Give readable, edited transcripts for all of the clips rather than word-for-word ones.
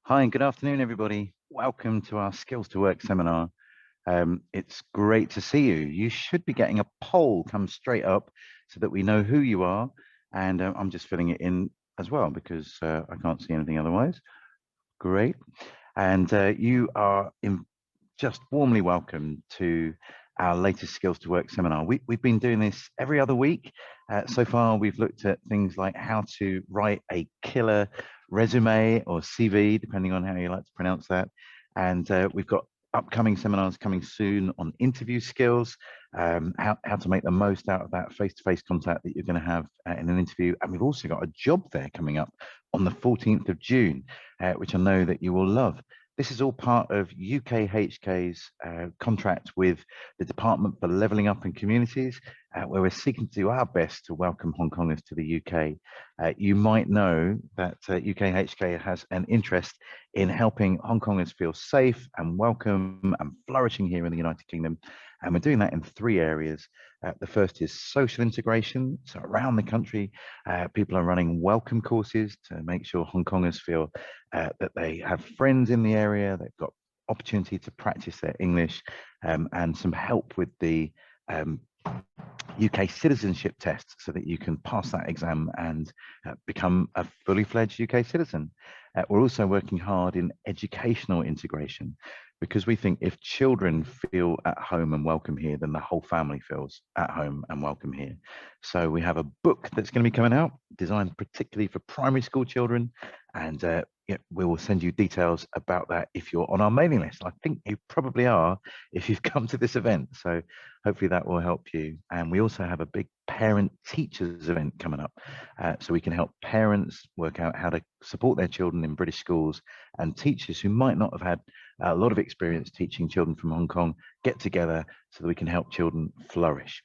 Hi and good afternoon, everybody. Welcome to our Skills to Work seminar. It's great to see you. You should be getting a poll come straight up so that we know who you are. And I'm just filling it in as well because I can't see anything otherwise. Great. And you are just warmly welcome to our latest Skills to Work seminar. We've been doing this every other week. So far, we've looked at things like how to write a killer resume or CV, depending on how you like to pronounce that. And we've got upcoming seminars coming soon on interview skills, how to make the most out of that face-to-face contact that you're going to have in an interview. And we've also got a job fair coming up on the 14th of June, which I know that you will love. This is all part of UKHK's contract with the Department for Levelling Up in Communities, where we're seeking to do our best to welcome Hong Kongers to the UK. You might know that UKHK has an interest in helping Hong Kongers feel safe and welcome and flourishing here in the United Kingdom. And we're doing that in three areas. The first is social integration. So around the country, people are running welcome courses to make sure Hong Kongers feel that they have friends in the area, they've got opportunity to practice their English, and some help with the UK citizenship test so that you can pass that exam and become a fully fledged UK citizen. We're also working hard in educational integration because we think if children feel at home and welcome here, then the whole family feels at home and welcome here. So we have a book that's going to be coming out designed particularly for primary school children, and we will send you details about that if you're on our mailing list. I think you probably are if you've come to this event, so hopefully that will help you. And we also have a big parent teachers event coming up, so we can help parents work out how to support their children in British schools, and teachers who might not have had a lot of experience teaching children from Hong Kong get together so that we can help children flourish.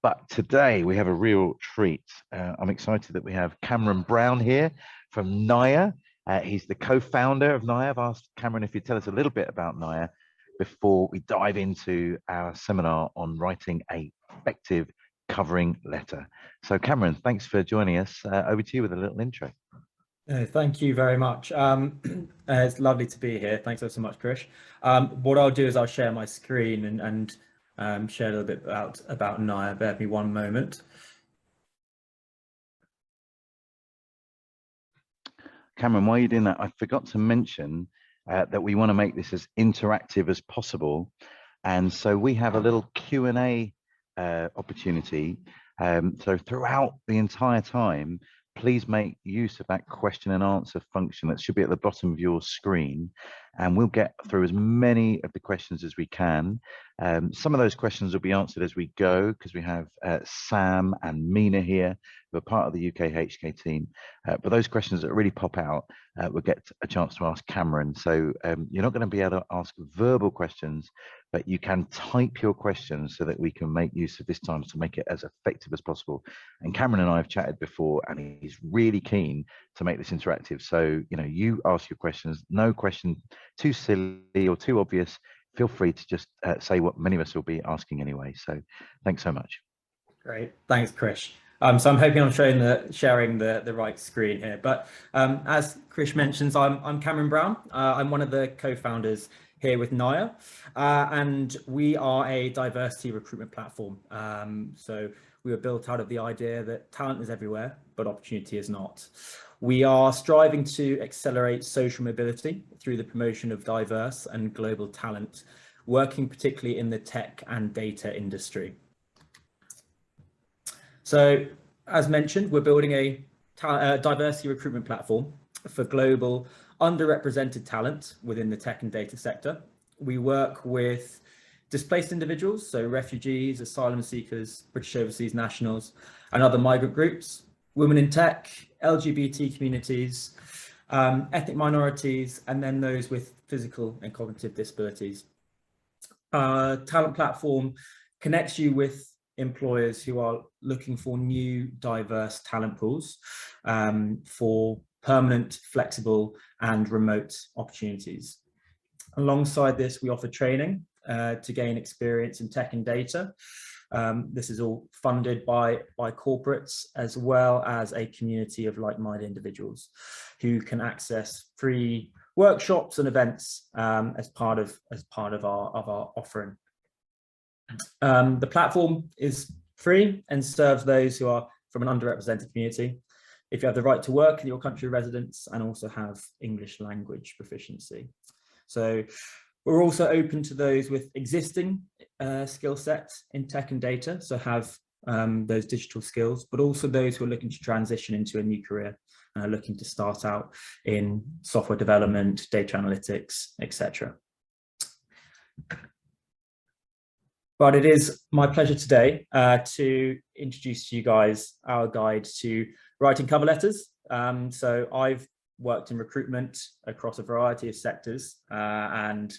But today we have a real treat. I'm excited that we have Cameron Brown here from Naya. He's the co-founder of Naya. I've asked Cameron if he'd tell us a little bit about Naya before we dive into our seminar on writing an effective covering letter. So Cameron, thanks for joining us. Over to you with a little intro. Thank you very much. It's lovely to be here. Thanks so much, Krish. What I'll do is I'll share my screen and share a little bit about Naya. Bear with me one moment. Cameron, while you're doing that, I forgot to mention that we want to make this as interactive as possible. And so we have a little Q&A opportunity. So throughout the entire time, please make use of that question and answer function that should be at the bottom of your screen, and we'll get through as many of the questions as we can. Some of those questions will be answered as we go because we have Sam and Mina here who are part of the UKHK team. But those questions that really pop out, we'll get a chance to ask Cameron. So you're not going to be able to ask verbal questions, but you can type your questions so that we can make use of this time to make it as effective as possible. And Cameron and I have chatted before, and he's really keen to make this interactive. So, you ask your questions, no question too silly or too obvious. Feel free to just say what many of us will be asking anyway. So thanks so much. Great, thanks, Krish. So I'm hoping I'm sharing the right screen here. But as Krish mentions, I'm Cameron Brown. I'm one of the co-founders here with Naya, and we are a diversity recruitment platform. So we were built out of the idea that talent is everywhere, but opportunity is not. We are striving to accelerate social mobility through the promotion of diverse and global talent, working particularly in the tech and data industry. So, as mentioned, we're building a diversity recruitment platform for global underrepresented talent within the tech and data sector. We work with displaced individuals, so refugees, asylum seekers, British overseas nationals, and other migrant groups, women in tech, LGBT communities, ethnic minorities, and then those with physical and cognitive disabilities. Talent platform connects you with employers who are looking for new diverse talent pools for permanent, flexible and remote opportunities. Alongside this, we offer training to gain experience in tech and data. This is all funded by corporates, as well as a community of like-minded individuals who can access free workshops and events as part of our offering. The platform is free and serves those who are from an underrepresented community. If you have the right to work in your country of residence and also have English language proficiency. So we're also open to those with existing skill sets in tech and data, so have those digital skills, but also those who are looking to transition into a new career, looking to start out in software development, data analytics, etc. But it is my pleasure today to introduce to you guys our guide to writing cover letters. So I've worked in recruitment across a variety of sectors and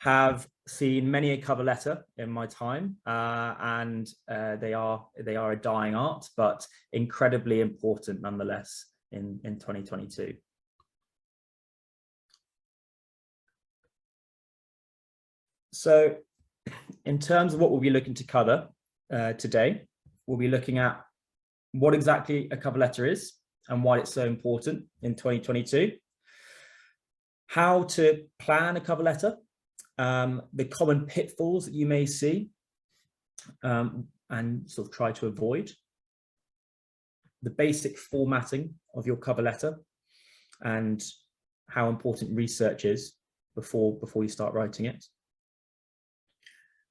have seen many a cover letter in my time, and they are a dying art, but incredibly important nonetheless in 2022. So in terms of what we'll be looking to cover today, we'll be looking at what exactly a cover letter is and why it's so important in 2022, how to plan a cover letter, the common pitfalls that you may see and sort of try to avoid, the basic formatting of your cover letter and how important research is before you start writing it.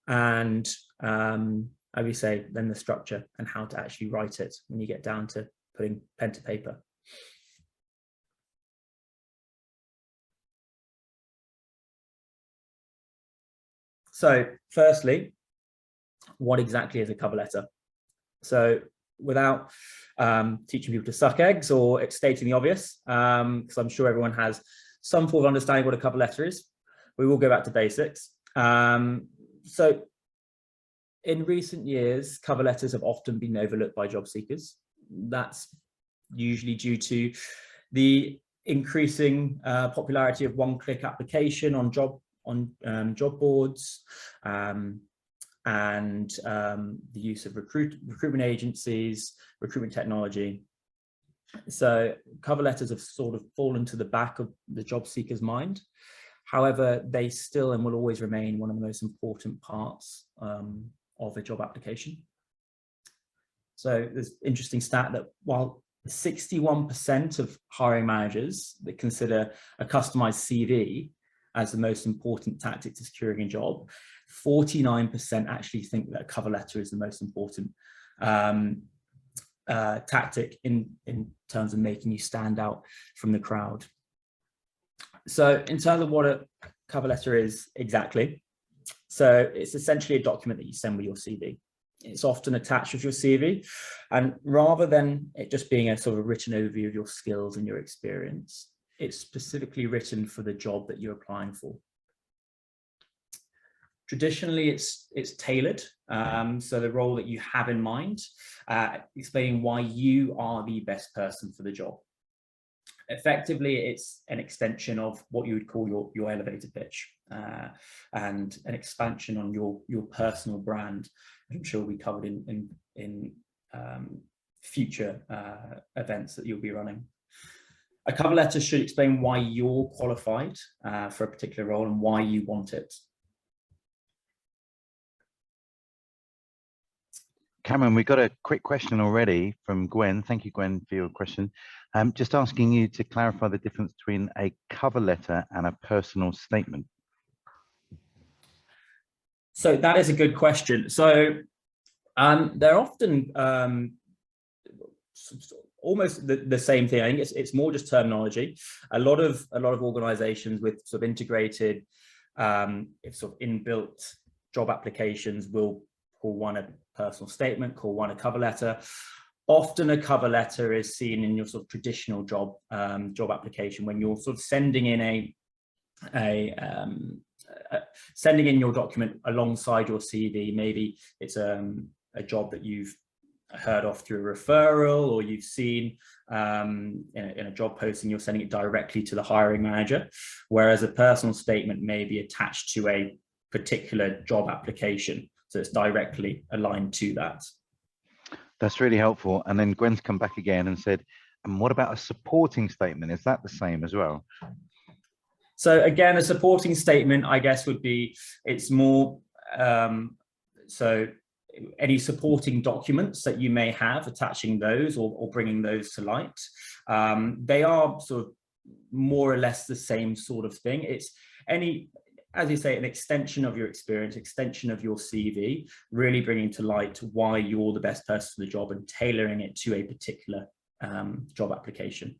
And as we say, then the structure and how to actually write it when you get down to putting pen to paper. So firstly, what exactly is a cover letter? So without teaching people to suck eggs or stating the obvious, because I'm sure everyone has some form of understanding what a cover letter is, we will go back to basics. So in recent years, cover letters have often been overlooked by job seekers. That's usually due to the increasing popularity of one-click application on job boards, and the use of recruitment agencies, recruitment technology. So cover letters have sort of fallen to the back of the job seeker's mind. However, they still and will always remain one of the most important parts of a job application. So there's an interesting stat that while 61% of hiring managers that consider a customized CV as the most important tactic to securing a job, 49% actually think that a cover letter is the most important tactic in terms of making you stand out from the crowd. So in terms of what a cover letter is exactly, so it's essentially a document that you send with your CV. It's often attached with your CV, and rather than it just being a sort of written overview of your skills and your experience, it's specifically written for the job that you're applying for. Traditionally, it's tailored, so the role that you have in mind, explaining why you are the best person for the job. Effectively, it's an extension of what you would call your elevator pitch, and an expansion on your personal brand, which I'm sure will be covered in future events that you'll be running. A cover letter should explain why you're qualified for a particular role and why you want it. Cameron, we've got a quick question already from Gwen. Thank you, Gwen, for your question. Just asking you to clarify the difference between a cover letter and a personal statement. So that is a good question. So they're often almost the same thing. I think it's more just terminology. A lot of organizations with sort of integrated sort of inbuilt job applications will call one a personal statement, call one a cover letter. Often a cover letter is seen in your sort of traditional job application when you're sort of sending in sending in your document alongside your CV. Maybe it's a job that you've heard of through a referral, or you've seen in a job posting, you're sending it directly to the hiring manager, whereas a personal statement may be attached to a particular job application, so it's directly aligned to that. That's really helpful. And then Gwen's come back again and said, and what about a supporting statement? Is that the same as well? So again, a supporting statement, I guess, would be, it's more, so any supporting documents that you may have, attaching those or bringing those to light. They are sort of more or less the same sort of thing. It's any, as you say, an extension of your experience, extension of your CV, really bringing to light why you're the best person for the job and tailoring it to a particular job application.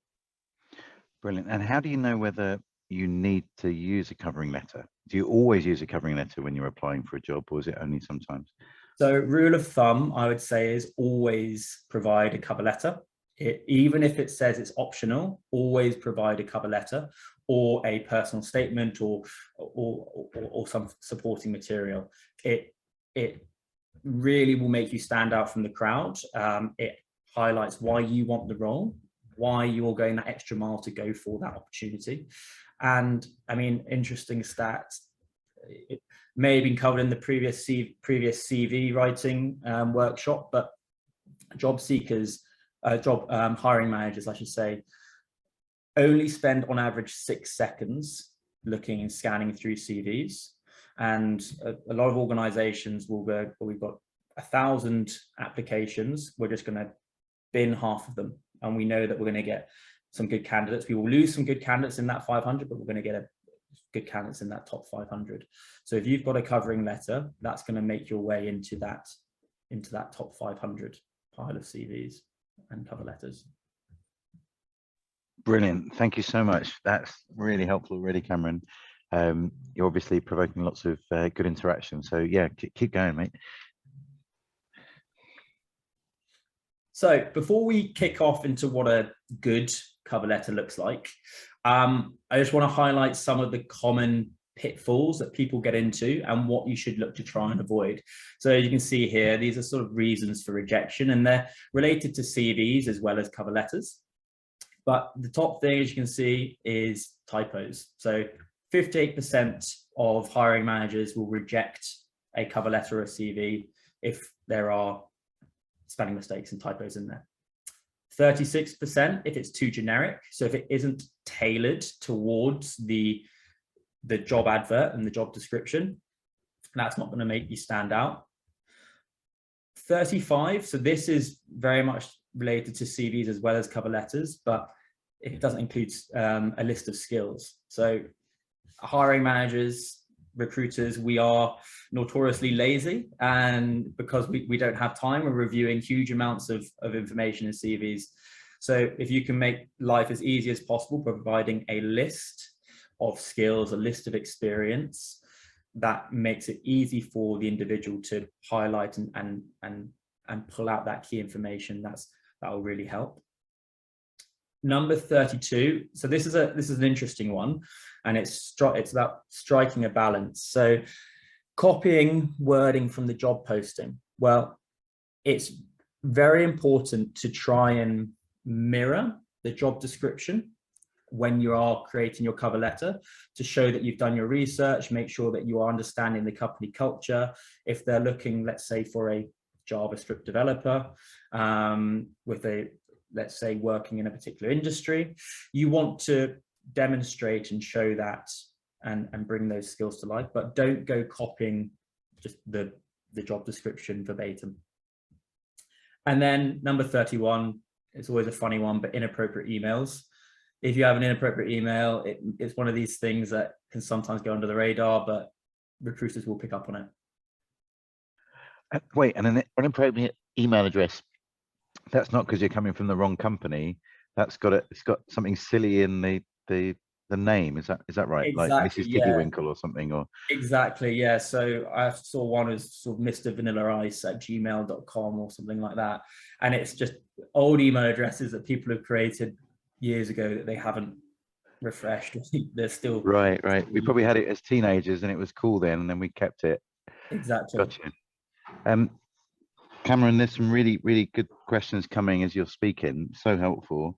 Brilliant. And how do you know whether you need to use a covering letter? Do you always use a covering letter when you're applying for a job, or is it only sometimes? So rule of thumb, I would say, is always provide a cover letter. Even if it says it's optional, always provide a cover letter or a personal statement or some supporting material. It really will make you stand out from the crowd. It highlights why you want the role, why you're going that extra mile to go for that opportunity. And I mean, interesting stats, it may have been covered in the previous CV writing workshop, but job seekers, hiring managers, I should say, only spend on average 6 seconds looking and scanning through CVs. And a lot of organizations will go, well, we've got 1,000 applications, we're just going to bin half of them. And we know that we're going to get some good candidates. We will lose some good candidates in that 500, but we're going to get good candidates in that top 500. So if you've got a covering letter, that's going to make your way into that top 500 pile of CVs and cover letters. Brilliant. Thank you so much. That's really helpful already, Cameron. You're obviously provoking lots of good interaction. So yeah, keep going, mate. So before we kick off into what a good cover letter looks like, I just want to highlight some of the common pitfalls that people get into and what you should look to try and avoid. So as you can see here, these are sort of reasons for rejection, and they're related to CVs as well as cover letters. But the top thing, as you can see, is typos. So 58% of hiring managers will reject a cover letter or a CV if there are spelling mistakes and typos in there. 36% if it's too generic. So if it isn't tailored towards the job advert and the job description, that's not going to make you stand out. 35, so this is very much related to CVs as well as cover letters, but it doesn't include a list of skills. So hiring managers, recruiters, we are notoriously lazy, and because we don't have time, we're reviewing huge amounts of information in CVs. So if you can make life as easy as possible, providing a list of skills, a list of experience, that makes it easy for the individual to highlight and pull out that key information. That will really help. Number 32. So this is an interesting one, and it's about striking a balance. So copying wording from the job posting. Well, it's very important to try and mirror the job description when you are creating your cover letter, to show that you've done your research, make sure that you are understanding the company culture. If they're looking, let's say, for a JavaScript developer with let's say, working in a particular industry, you want to demonstrate and show that and bring those skills to life, but don't go copying just the job description verbatim. And then number 31, it's always a funny one, but inappropriate emails. If you have an inappropriate email, it's one of these things that can sometimes go under the radar, but recruiters will pick up on it. Wait, and an inappropriate email address, that's not because you're coming from the wrong company. It's got something silly in the name. Is that right? Exactly, like Mrs. Tiggywinkle or something, or exactly, yeah. So I saw one as sort of Mr. Vanilla Ice at gmail.com or something like that, and it's just old email addresses that people have created years ago that they haven't refreshed. They're still right. We probably had it as teenagers, and it was cool then, and then we kept it. Exactly. Gotcha. Cameron, there's some really, really good questions coming as you're speaking. So helpful.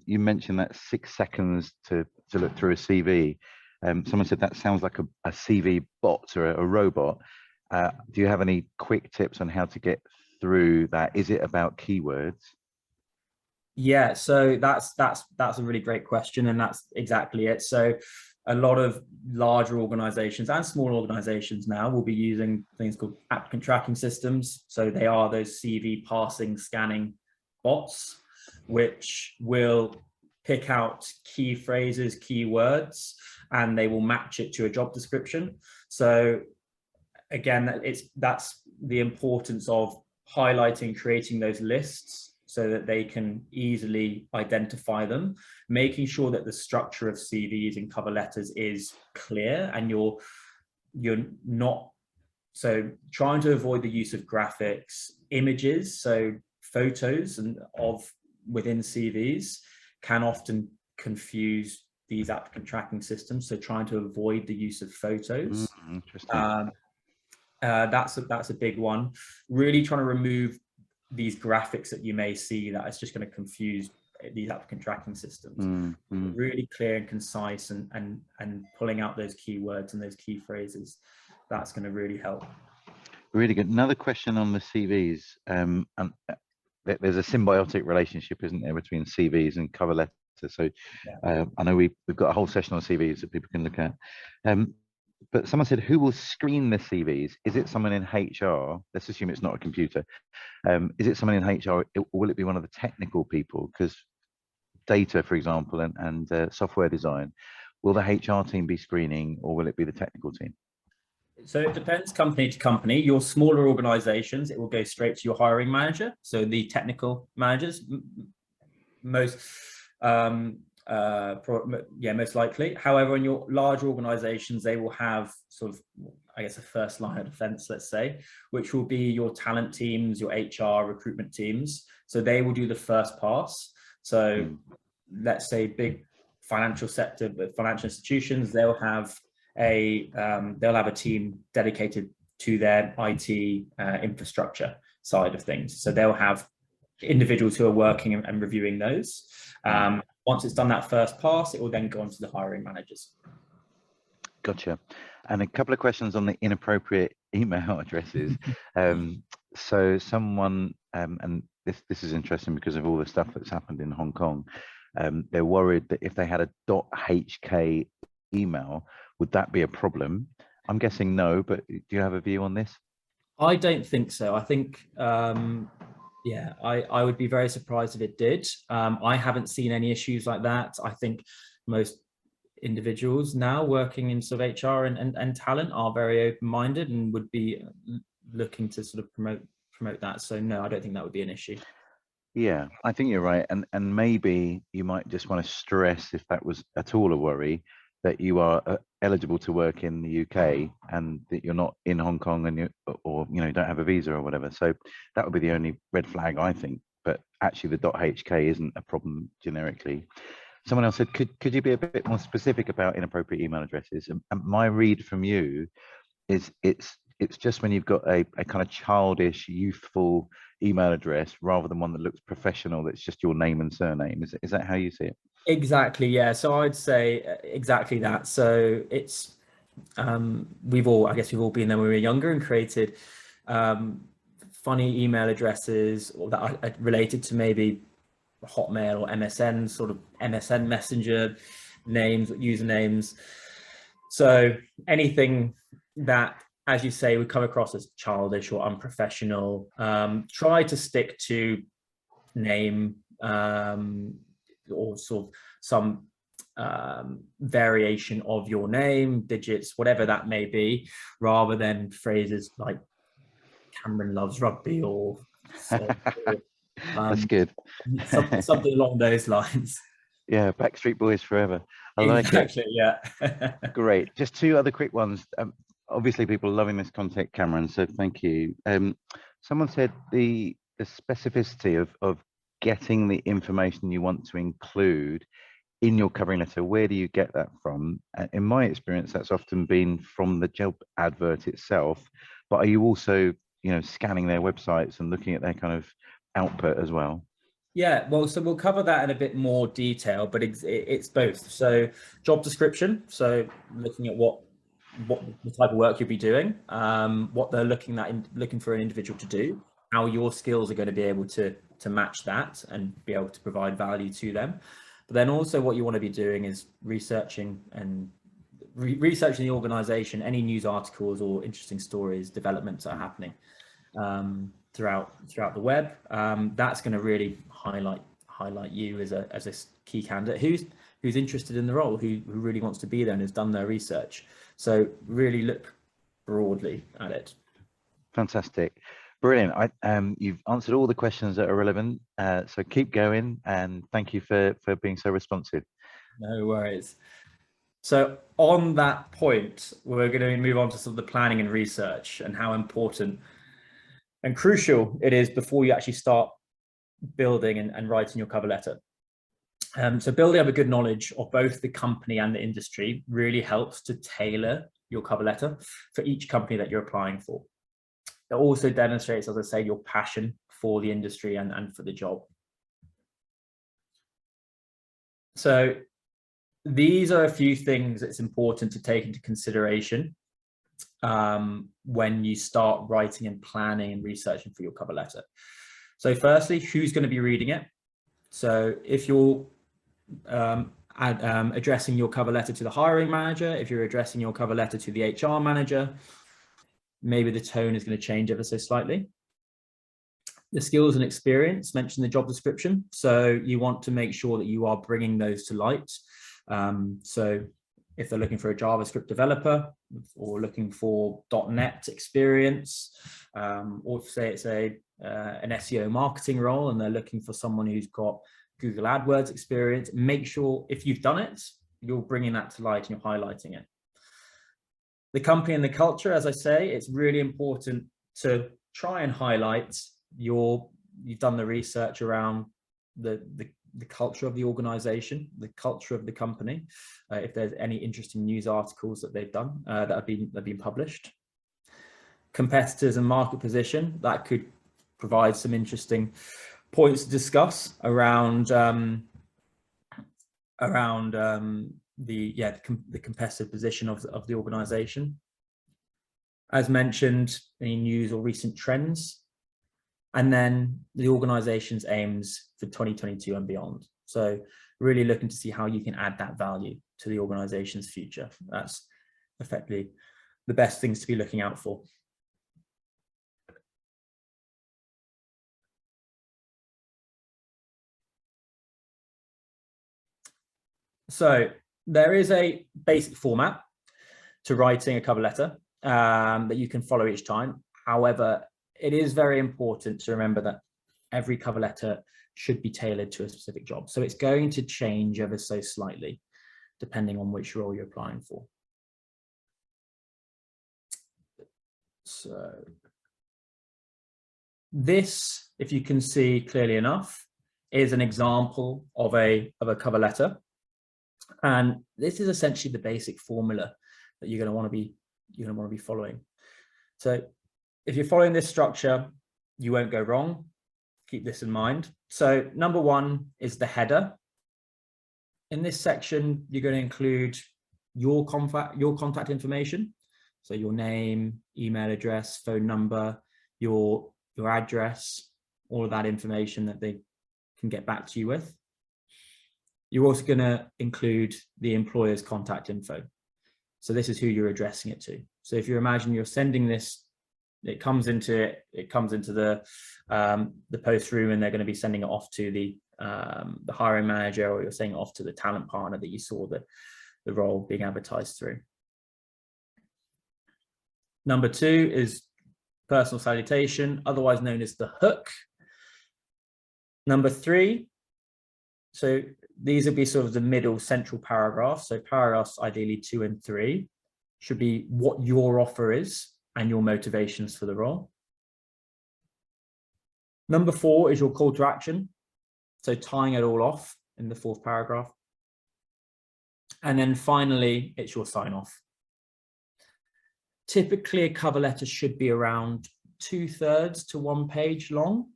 You mentioned that 6 seconds to look through a CV. Someone said that sounds like a CV bot or a robot. Do you have any quick tips on how to get through that? Is it about keywords? Yeah, so that's a really great question, and that's exactly it. So a lot of larger organizations and small organizations now will be using things called applicant tracking systems. So they are those CV parsing, scanning bots, which will pick out key phrases, keywords, and they will match it to a job description. So again, that's the importance of highlighting, creating those lists so that they can easily identify them, making sure that the structure of CVs and cover letters is clear, and you're not, so trying to avoid the use of graphics, images, so photos and of within CVs can often confuse these applicant tracking systems. So trying to avoid the use of photos. Interesting. That's a big one. Really trying to remove these graphics that you may see that is just going to confuse these applicant tracking systems. Really clear and concise, and pulling out those keywords and those key phrases. That's going to really help. Really good. Another question on the CVs. And there's a symbiotic relationship, isn't there, between CVs and cover letters? So I know we've got a whole session on CVs that people can look at. But someone said, who will screen the CVs? Is it someone in HR? Let's assume it's not a computer. Is it someone in HR, or will it be one of the technical people? Because data, for example, and software design, will the HR team be screening, or will it be the technical team? So it depends company to company. Your smaller organizations, it will go straight to your hiring manager. So the technical managers, most likely. However, in your larger organizations, they will have sort of, I guess, a first line of defense, let's say, which will be your talent teams, your HR recruitment teams. So they will do the first pass. So let's say big financial sector, but financial institutions, they'll have a team dedicated to their IT infrastructure side of things. So they'll have individuals who are working and reviewing those. Once it's done that first pass, it will then go on to the hiring managers. Gotcha. And a couple of questions on the inappropriate email addresses. So someone, and this is interesting because of all the stuff that's happened in Hong Kong, they're worried that if they had a .hk email, would that be a problem? I'm guessing no, but do you have a view on this? I don't think so. I think, yeah, I would be very surprised if it did. I haven't seen any issues like that. I think most individuals now working in sort of HR and talent are very open-minded and would be looking to sort of promote that. So no, I don't think that would be an issue. Yeah, I think you're right. And maybe you might just want to stress, if that was at all a worry, that you are eligible to work in the UK and that you're not in Hong Kong and or don't have a visa or whatever. So that would be the only red flag, I think. But actually the .hk isn't a problem generically. Someone else said, could you be a bit more specific about inappropriate email addresses? And my read from you is it's just when you've got a kind of childish, youthful email address rather than one that looks professional, that's just your name and surname. Is that how you see it? Exactly, yeah. So I'd say exactly that. So it's we've all been there when we were younger and created funny email addresses that are related to maybe Hotmail or MSN, sort of MSN Messenger names, usernames. So anything that, as you say, would come across as childish or unprofessional, try to stick to name or sort of some variation of your name, digits, whatever that may be, rather than phrases like Cameron loves rugby or that's good. something along those lines. Yeah, Backstreet Boys forever. I like it. Yeah. Great. Just two other quick ones. Obviously, people are loving this content, Cameron, so thank you. Someone said the specificity of getting the information you want to include in your covering letter. Where do you get that from? In my experience, that's often been from the job advert itself, but are you also scanning their websites and looking at their kind of output as well? Yeah, well, so we'll cover that in a bit more detail, but it's both. So job description, so looking at what the type of work you'll be doing, what they're looking for an individual to do, how your skills are going to be able to match that and be able to provide value to them. But then also what you want to be doing is researching and researching the organization, any news articles or interesting stories, developments that are happening throughout the web. That's going to really highlight you as a key candidate who's interested in the role, who really wants to be there and has done their research. So really look broadly at it. Fantastic. Brilliant. You've answered all the questions that are relevant. So keep going, and thank you for being so responsive. No worries. So on that point, we're going to move on to sort of the planning and research and how important and crucial it is before you actually start building and writing your cover letter. So building up a good knowledge of both the company and the industry really helps to tailor your cover letter for each company that you're applying for. It also demonstrates, as I say, your passion for the industry and for the job. So these are a few things that's important to take into consideration when you start writing and planning and researching for your cover letter. So firstly, who's going to be reading it? So if you're addressing your cover letter to the hiring manager, if you're addressing your cover letter to the HR manager, maybe the tone is going to change ever so slightly. The skills and experience mentioned in the job description. So you want to make sure that you are bringing those to light. So if they're looking for a JavaScript developer or looking for .NET experience, or say it's an SEO marketing role and they're looking for someone who's got Google AdWords experience, make sure if you've done it, you're bringing that to light and you're highlighting it. The company and the culture, as I say, it's really important to try and highlight you've done the research around the culture of the organization, the culture of the company, if there's any interesting news articles that they've done that have been published. Competitors and market position, that could provide some interesting points to discuss around the competitive position of the organization. As mentioned, any news or recent trends, and then the organization's aims for 2022 and beyond. So really looking to see how you can add that value to the organization's future. That's effectively the best things to be looking out for. So there is a basic format to writing a cover letter that you can follow each time. However, it is very important to remember that every cover letter should be tailored to a specific job. So it's going to change ever so slightly, depending on which role you're applying for. So this, if you can see clearly enough, is an example of a cover letter. And this is essentially the basic formula that you're going to want to be following. So if you're following this structure, you won't go wrong. Keep this in mind. So number one is the header. In this section, you're going to include your contact information. So your name, email address, phone number, your address, all of that information that they can get back to you with. You're also going to include the employer's contact info. So this is who you're addressing it to. So if you imagine you're sending this, it comes into the post room, and they're going to be sending it off to the hiring manager, or you're sending it off to the talent partner that you saw the role being advertised through. Number two is personal salutation, otherwise known as the hook. Number three, so these would be sort of the middle central paragraphs. So paragraphs ideally 2 and 3 should be what your offer is and your motivations for the role. Number 4 is your call to action. So tying it all off in the 4th paragraph. And then finally, it's your sign off. Typically, a cover letter should be around 2/3 to 1 page long.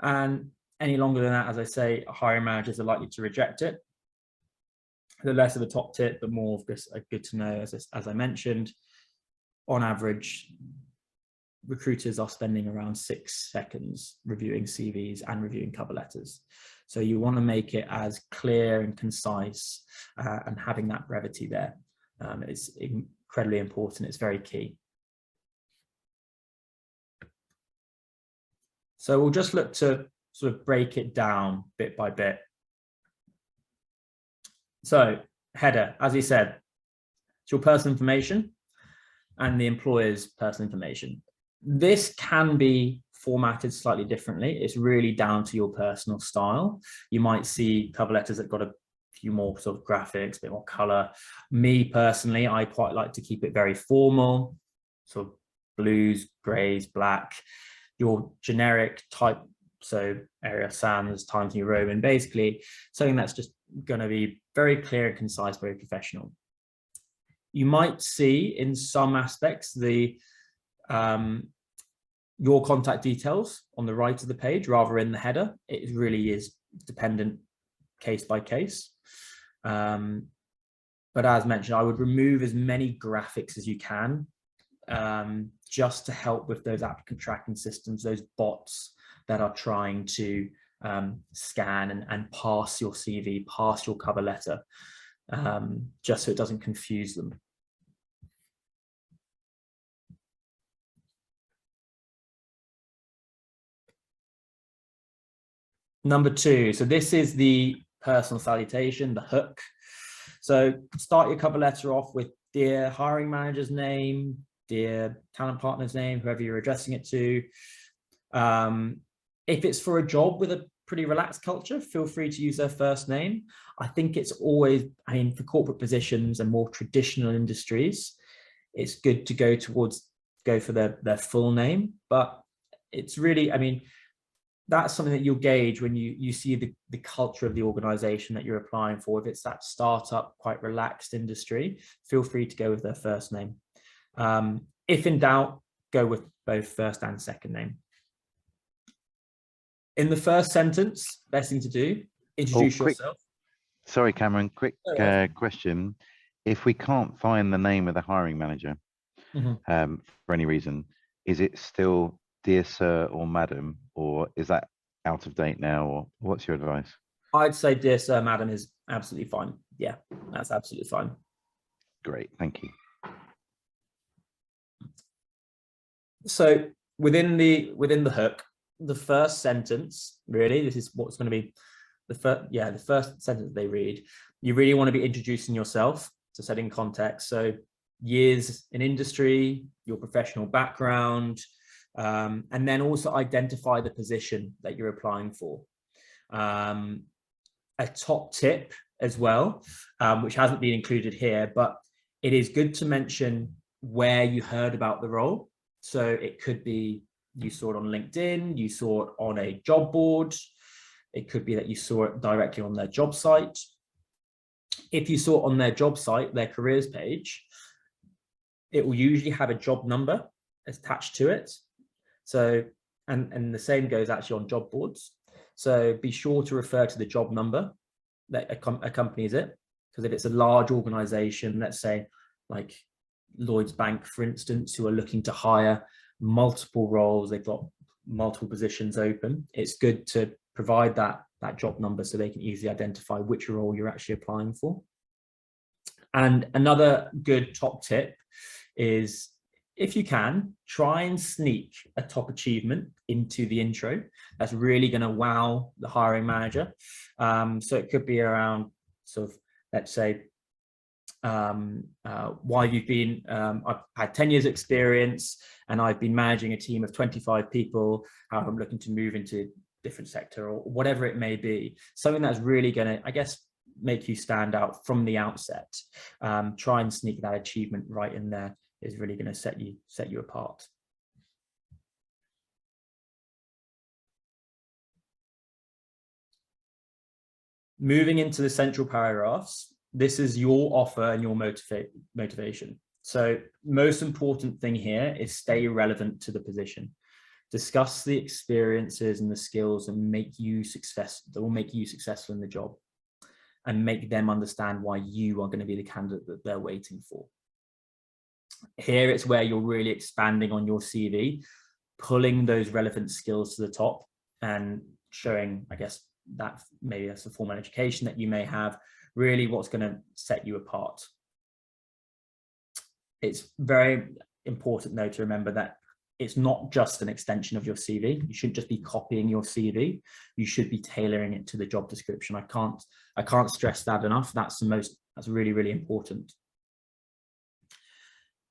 And any longer than that, as I say, hiring managers are likely to reject it. The less of a top tip, the more of this good to know, as I mentioned. On average, recruiters are spending around 6 seconds reviewing CVs and reviewing cover letters. So you want to make it as clear and concise and having that brevity there. It's incredibly important. It's very key. So we'll just look to sort of break it down bit by bit. So header, as he said, it's your personal information and the employer's personal information. This can be formatted slightly differently. It's really down to your personal style. You might see cover letters that got a few more sort of graphics, a bit more color. Me personally, I quite like to keep it very formal, sort of blues, grays, black. Your generic type, so Arial Sans, Times New Roman, basically something that's just going to be very clear and concise, very professional. You might see in some aspects the your contact details on the right of the page rather in the header. It really is dependent case by case. But as mentioned, I would remove as many graphics as you can, just to help with those applicant tracking systems, those bots that are trying to scan and pass your CV, pass your cover letter, just so it doesn't confuse them. Number two, so this is the personal salutation, the hook. So start your cover letter off with dear hiring manager's name, dear talent partner's name, whoever you're addressing it to. If it's for a job with a pretty relaxed culture, feel free to use their first name. I think it's always, I mean, for corporate positions and more traditional industries, it's good to go for their full name, but it's really, I mean, that's something that you'll gauge when you see the culture of the organization that you're applying for. If it's that startup, quite relaxed industry, feel free to go with their first name. If in doubt, go with both first and second name. In the first sentence, best thing to do, introduce yourself. Sorry, Cameron, quick question. If we can't find the name of the hiring manager for any reason, is it still dear sir or madam, or is that out of date now, or what's your advice? I'd say dear sir, madam is absolutely fine. Yeah, that's absolutely fine. Great, thank you. So within the hook, the first sentence, really, this is what's going to be the first sentence they read. You really want to be introducing yourself to set in context. So years in industry, your professional background, and then also identify the position that you're applying for. A top tip as well, which hasn't been included here, but it is good to mention where you heard about the role. So it could be you saw it on LinkedIn, you saw it on a job board. It could be that you saw it directly on their job site. If you saw it on their job site, their careers page, it will usually have a job number attached to it. So, and the same goes actually on job boards. So be sure to refer to the job number that accompanies it. Because if it's a large organization, let's say like Lloyds Bank, for instance, who are looking to hire multiple roles, they've got multiple positions open, it's good to provide that job number so they can easily identify which role you're actually applying for. And another good top tip is, if you can, try and sneak a top achievement into the intro. That's really going to wow the hiring manager. So it could be around sort of, let's say, why you've been, I've had 10 years experience and I've been managing a team of 25 people, how I'm looking to move into a different sector, or whatever it may be. Something that's really going to, I guess, make you stand out from the outset. Try and sneak that achievement right in there is really going to set you apart. Moving into the central paragraphs, this is your offer and your motivation. So most important thing here is stay relevant to the position. Discuss the experiences and the skills and make you successful, that will make you successful in the job, and make them understand why you are going to be the candidate that they're waiting for. Here it's where you're really expanding on your CV, pulling those relevant skills to the top and showing, I guess, that maybe that's a formal education that you may have, really what's going to set you apart. it's very important though to remember that it's not just an extension of your CV. You shouldn't just be copying your CV. You should be tailoring it to the job description. I can't stress that enough. That's really, really important.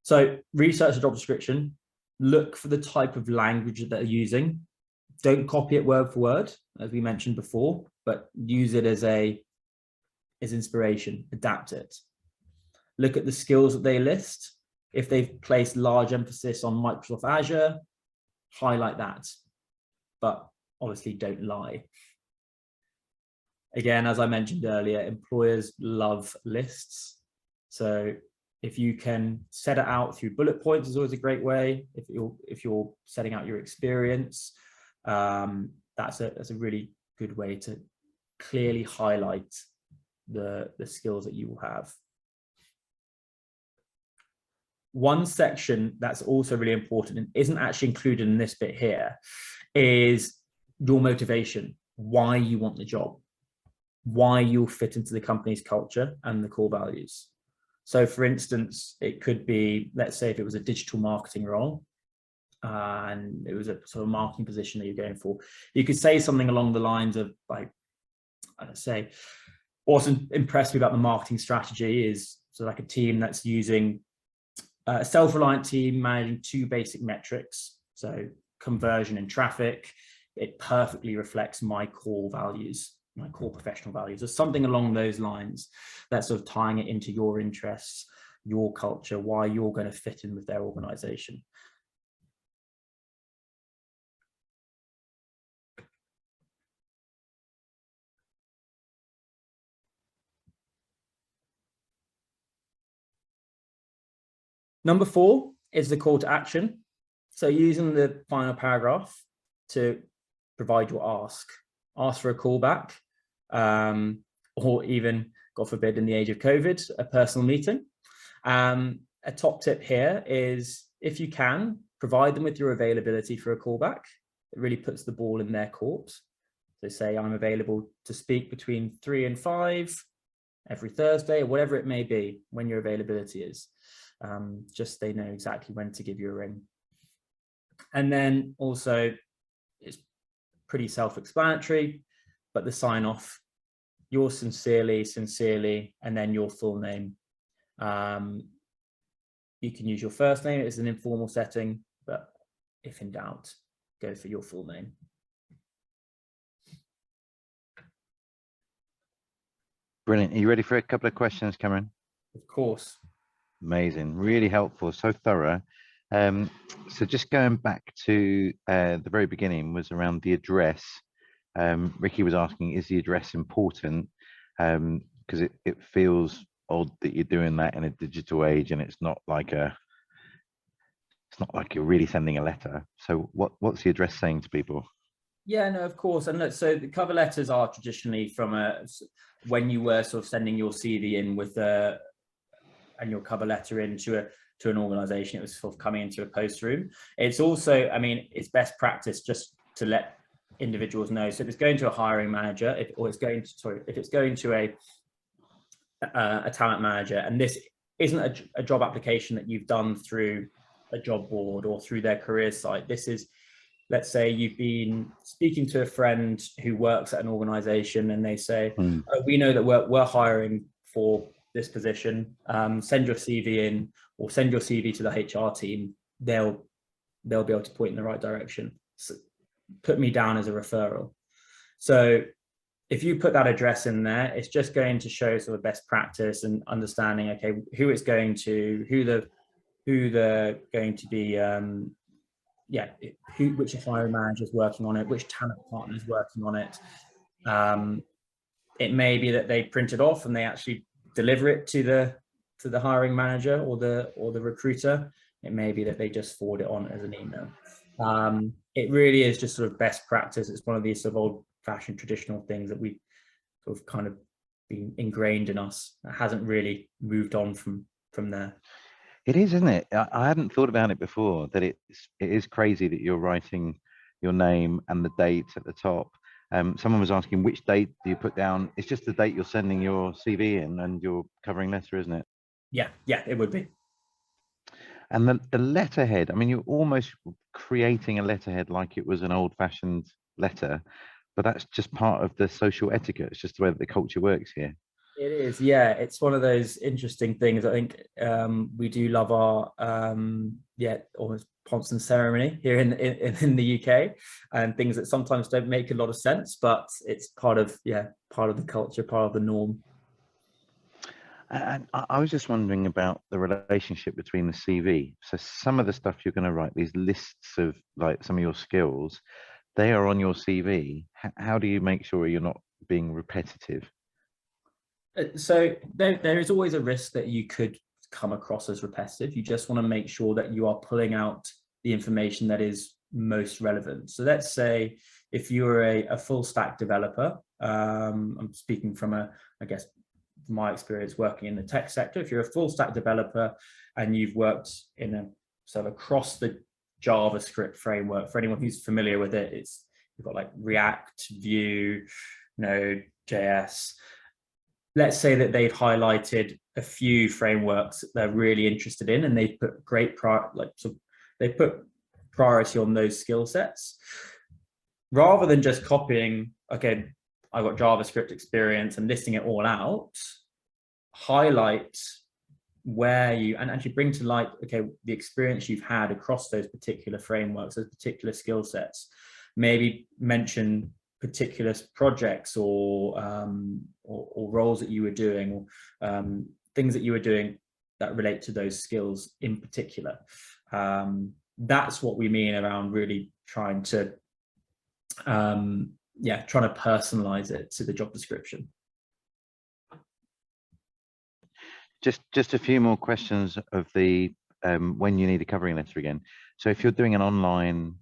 So research the job description, look for the type of language that they're using. Don't copy it word for word, as we mentioned before, but use it as inspiration, adapt it. Look at the skills that they list. If they've placed large emphasis on Microsoft Azure, highlight that, but obviously don't lie. Again, as I mentioned earlier, employers love lists. So if you can set it out through bullet points is always a great way. If you're setting out your experience, that's a really good way to clearly highlight the skills that you will have. One section that's also really important and isn't actually included in this bit here is your motivation, why you want the job, why you'll fit into the company's culture and the core values. So for instance, it could be, let's say if it was a digital marketing role and it was a sort of marketing position that you're going for, you could say something along the lines of, like, I'd say, what's impressed me about the marketing strategy is so like a team that's using a self-reliant team managing 2 basic metrics. So conversion and traffic, it perfectly reflects my core values, my core professional values, or something along those lines. That's sort of tying it into your interests, your culture, why you're going to fit in with their organization. Number 4 is the call to action. So using the final paragraph to provide your ask for a callback, or even, God forbid, in the age of COVID, a personal meeting. A top tip here is, if you can, provide them with your availability for a callback. It really puts the ball in their court. So say, I'm available to speak between 3 and 5 every Thursday, or whatever it may be, when your availability is. Just they know exactly when to give you a ring. And then also, it's pretty self-explanatory, but the sign off, yours sincerely, and then your full name. You can use your first name as an informal setting, but if in doubt, go for your full name. Brilliant. Are you ready for a couple of questions, Cameron? Of course. Amazing. Really helpful. So thorough. So just going back to the very beginning was around the address. Ricky was asking, is the address important? Because it feels odd that you're doing that in a digital age, and it's not like you're really sending a letter. So what's the address saying to people? Yeah, no, of course. And look, so the cover letters are traditionally from when you were sort of sending your CV in with and your cover letter into an organization, it was sort of coming into a post room. It's also, I mean, it's best practice just to let individuals know. So if it's going to a hiring manager, if it's going to a talent manager, and this isn't a job application that you've done through a job board or through their careers site. This is, let's say you've been speaking to a friend who works at an organization and they say, oh, we know that we're hiring for this position, send your CV in, or send your CV to the HR team. They'll be able to point in the right direction. So put me down as a referral. So if you put that address in there, it's just going to show sort of best practice and understanding, okay, who it's going to, who they're going to be, which hiring manager is working on it, which talent partner is working on it. It may be that they print it off and they actually deliver it to the hiring manager or the recruiter. It may be that they just forward it on as an email. It really is just sort of best practice. It's one of these sort of old-fashioned traditional things that we sort of kind of been ingrained in us. That hasn't really moved on from there. It is, isn't it? I hadn't thought about it before, that it is crazy that you're writing your name and the date at the top. Someone was asking, which date do you put down? It's just the date you're sending your CV in and your covering letter, isn't it? Yeah, it would be. And the letterhead, I mean, you're almost creating a letterhead like it was an old-fashioned letter, but that's just part of the social etiquette. It's just the way that the culture works here. It is, yeah. It's one of those interesting things. I think we do love our almost pomps and ceremony here in the UK, and things that sometimes don't make a lot of sense, but it's part of the culture, part of the norm. And I was just wondering about the relationship between the CV. So some of the stuff you're going to write, these lists of like some of your skills, they are on your CV. How do you make sure you're not being repetitive? So there is always a risk that you could come across as repetitive. You just want to make sure that you are pulling out the information that is most relevant. So let's say if you're a full stack developer, I'm speaking from I guess, my experience working in the tech sector. If you're a full stack developer and you've worked in a sort of across the JavaScript framework, for anyone who's familiar with it, you've got like React, Vue, Node, JS. Let's say that they've highlighted a few frameworks that they're really interested in, and they've put they put priority on those skill sets, rather than just copying. Okay, I got JavaScript experience and listing it all out. Highlight where you and actually bring to light, okay, the experience you've had across those particular frameworks, those particular skill sets. Maybe mention particular projects or roles that you were doing, or things that you were doing that relate to those skills in particular. That's what we mean around really trying to personalize it to the job description. Just a few more questions of the when you need a covering letter again. So if you're doing an online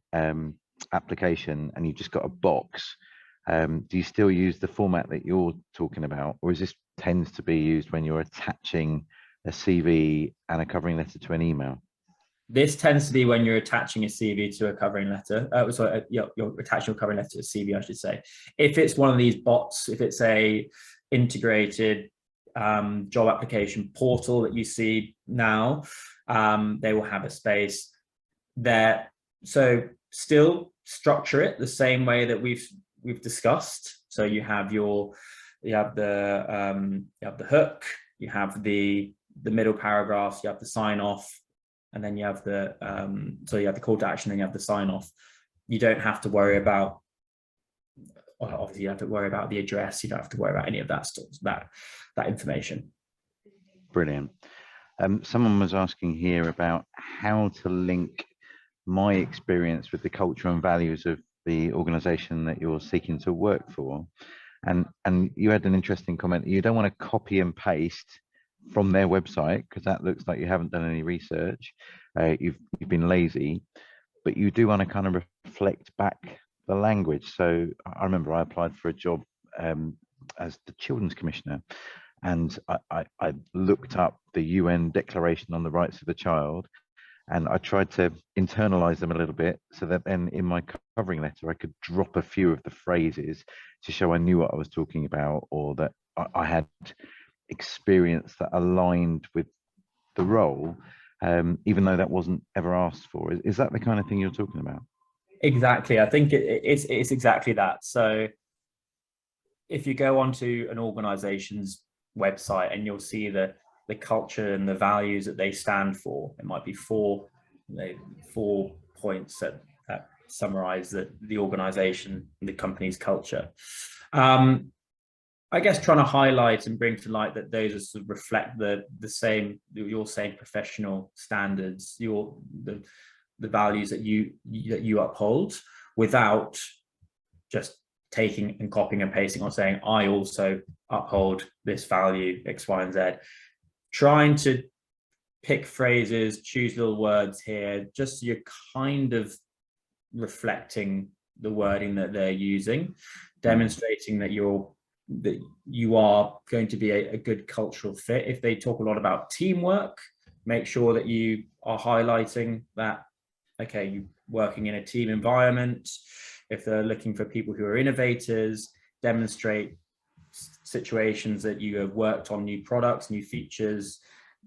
application and you've just got a box, do you still use the format that you're talking about, or is this tends to be used when you're attaching a CV and a covering letter to an email? This tends to be when you're attaching a CV to a covering letter. You're attaching a covering letter to a CV, I should say. If it's one of these bots, if it's a integrated job application portal that you see now, they will have a space there. So still structure it the same way that we've discussed. So you have the hook, you have the middle paragraphs, you have the sign off, and then you have the call to action, and you have the sign off. You don't have to worry about, well, obviously you have to worry about the address. You don't have to worry about any of that stuff, that information. Brilliant. Someone was asking here about how to link my experience with the culture and values of the organization that you're seeking to work for. And you had an interesting comment. You don't want to copy and paste from their website, because that looks like you haven't done any research. You've been lazy, but you do want to kind of reflect back the language. So I remember I applied for a job as the Children's Commissioner, and I looked up the UN Declaration on the Rights of the Child, and I tried to internalize them a little bit so that then in my covering letter I could drop a few of the phrases to show I knew what I was talking about, or that I had experience that aligned with the role, even though that wasn't ever asked for. Is that the kind of thing you're talking about? Exactly. I think it's exactly that. So if you go onto an organization's website and you'll see the culture and the values that they stand for, it might be four points that summarize the organization and the company's culture. I guess trying to highlight and bring to light that those are sort of reflect your same professional standards, the values that you uphold, without just taking and copying and pasting or saying, I also uphold this value X, Y, and Z. Trying to pick phrases, choose little words here, just so you're kind of reflecting the wording that they're using, demonstrating that you are going to be a good cultural fit. If they talk a lot about teamwork, make sure that you are highlighting that, okay, you're working in a team environment. If they're looking for people who are innovators, demonstrate situations that you have worked on new products, new features,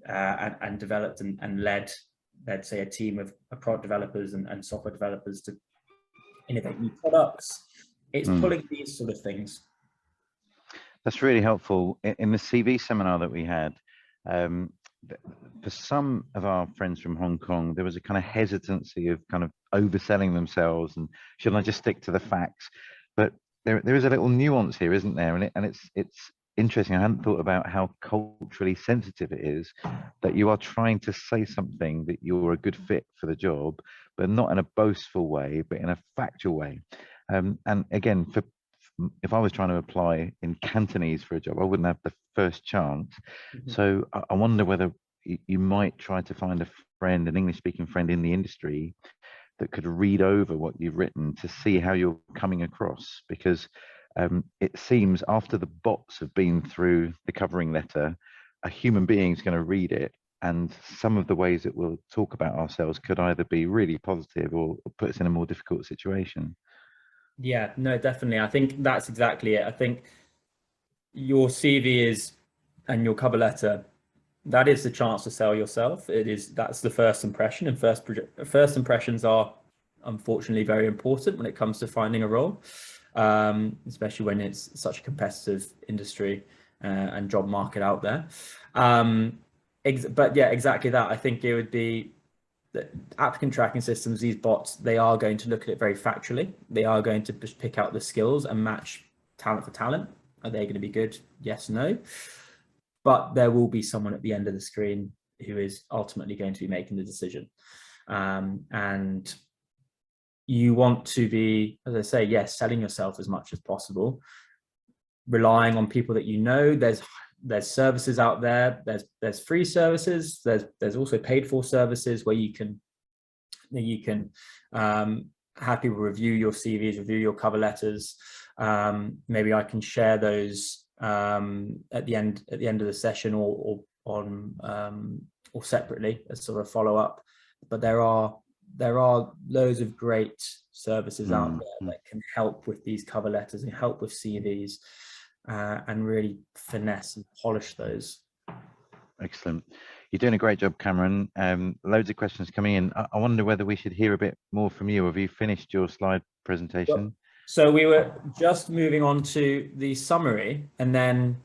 and developed and led let's say, a team of product developers and software developers to innovate new products. It's pulling these sort of things. That's really helpful. In the CV seminar that we had, for some of our friends from Hong Kong, there was a kind of hesitancy of kind of overselling themselves and should I just stick to the facts? But there is a little nuance here, isn't there? And it's interesting. I hadn't thought about how culturally sensitive it is that you are trying to say something that you're a good fit for the job, but not in a boastful way, but in a factual way. And again, if I was trying to apply in Cantonese for a job, I wouldn't have the first chance. So I wonder whether you might try to find a friend, an English-speaking friend in the industry that could read over what you've written to see how you're coming across, because it seems after the bots have been through the covering letter, a human being is going to read it, and some of the ways that we'll talk about ourselves could either be really positive or put us in a more difficult situation. Yeah, no, definitely. I think that's exactly it. I think your CV is, and your cover letter, that is the chance to sell yourself. That's the first impression, and first impressions are unfortunately very important when it comes to finding a role, especially when it's such a competitive industry and job market out there. But yeah, exactly that. I think it would be the applicant tracking systems, these bots, they are going to look at it very factually. They are going to pick out the skills and match talent for talent. Are they going to be good? Yes, no. But there will be someone at the end of the screen who is ultimately going to be making the decision. And you want to be, as I say, yes, selling yourself as much as possible, relying on people that you know. There's services out there. There's free services. There's also paid for services where you can have people review your CVs, review your cover letters. Maybe I can share those at the end of the session or separately as sort of follow up. But there are loads of great services out there that can help with these cover letters and help with CVs. And really finesse and polish those. Excellent. You're doing a great job, Cameron. Loads of questions coming in. I wonder whether we should hear a bit more from you. Have you finished your slide presentation? So we were just moving on to the summary and then